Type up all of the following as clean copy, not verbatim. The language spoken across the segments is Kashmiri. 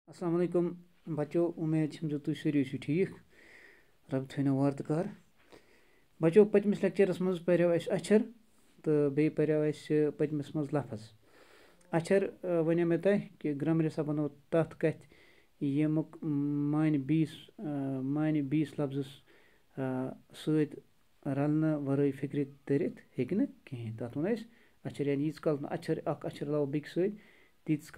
अस्सलाम वालेकुम बच्चों, उम्मीद छम जो तुम सारी ठीक रब थो वारतकार बच्चों। पतमिस लेक्चरस मज पर्यो अक्षर तो बे पर्यो पतमिस मज लफज अक्षर वन मे तह कि ग्रामर सा बनो तथ कथ यमुक मानी 20 लफ्जस सत रलन वर फिक्र तरित हेक कहें तथ वन अक्षर यानी यीज काल अक्षर अक्षर लाओ बेस तीस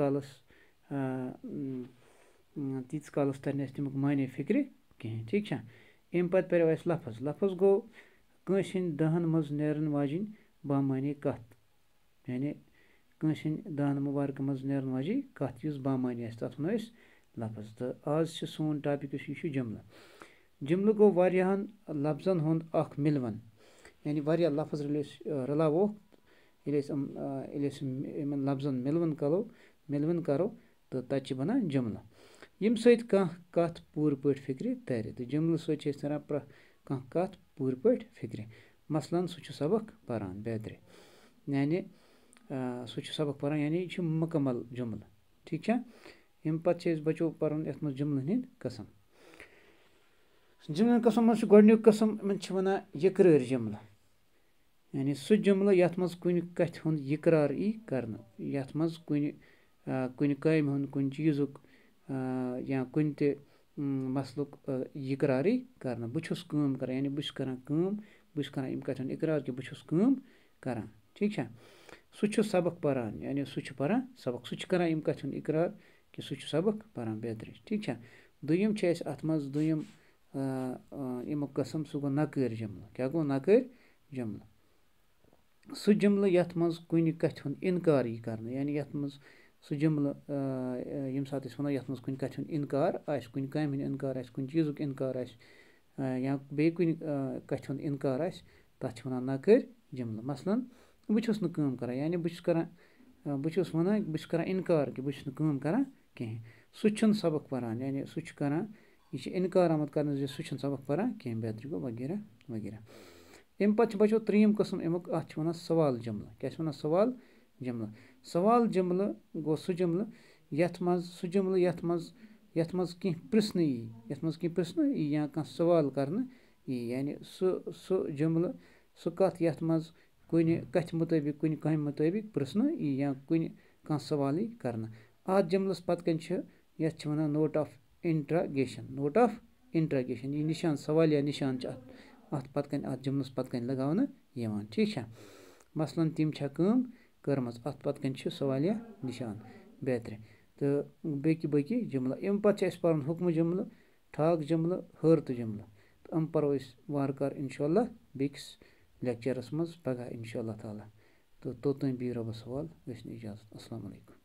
कालस तरह तमुक माने फिक्र कहें। ठीक है, अम पे पर्यो लफज लफज गो कंस दहन मज नेरन वाजिन बामानी कथ यानी कंस दहन मुबारक मज नेरन वाजी कथ युस बामानी तथ वन लफज। तो आज सोन टॉपिक यह जुमला जुमल गो वारियाहन लफ्जन हुंद अख मिलवन यानी वारिया लफज रलावो लफ्जन मिलवन करो तो तत बनान जुमला यम सत कथ पूर पट फिक्र तर। तो जुमल सत तरह कह कथ पूर पट फिक्र मसलन सह सबक पारान बेहतर यानी सह सबक पारान यानी यह मुकम्मल जुमल। ठीक है, अम पे बच्चों पान ये जुमलन हंद कस्म जुमलन कस्म मज गोडनुक कस्म वन यकरार जुमल यानी सह जुमल यथ मज कुन कथ हुंद यकरार यी करन यथ मज कुन काम हुंद कुन चीजुक या कुन ते मसलुक यकरार यी करन बहुस काम करान यानी बहु करान काम बहु करान अम कथ हुंद इकरार कि बहुस काम करान। ठीक है, सह सबक पारान यानी सह पारान सबक सह करान अम कथ हुंद इकरार कि सह सबक पारान बेहतर। ठीक है, दुयम अत मज दुयम अमुक कस्म सह गो नकार जुमल क्या गो नकार जुमल सह जुमल यथ मज कुन कथ हुंद इनकार यी करन यानी यथ मज सह जुमल यम सात वन यथ मज कुन कथ हुंद इनकार आस कुन काम हुंद इनकार आस कुन चीजुक इनकार आस या बे कुन कथ हुंद इनकार आस तथ वन नकार जुमल। मसलन बहुस न काम करान यानी बहुस वन बहुस करान इनकार कि बहुस न काम करान कहें सह सबक पारान यानी सह करान यह इनकार आमत कर सह सबक पारान कहें बेहतर गो वगैरह वगैरह। अम पे बच्चों त्रीम कस्म अमुक अत वन सवाल जुमल क्या वन सवाल जुमल सवाल जुमल गो सह जुमल यथ मज कह प्रश्न यी या कह सवाल करन यी यानी सह जुमल सह कथ यथ मज कुन कथ मुताबिक कुन काम मुताबिक प्रश्न यी या कुन कह सवाल यी करन। अत जुमलस पत कन यथ वन नोट ऑफ इंट्रागेशन यह निशान सवालिया निशान अत पत कन अत जुमलस पत कन लगावन यिवान। ठीक है, मसलन तिम छा काम करमज अत पत कन सवालिया निशान बेहतर। तो बाकी जुमला अम पे पारन हुक्म जुमल ठाक जुमल हरत जुमल तो अम परो वार कार इंशाअल्लाह बेकिस लेक्चरस मज पगह इंशाअल्लाह ताला। तो तोतान बिह रबस हवाल इजाजत। अस्सलाम वालेकुम।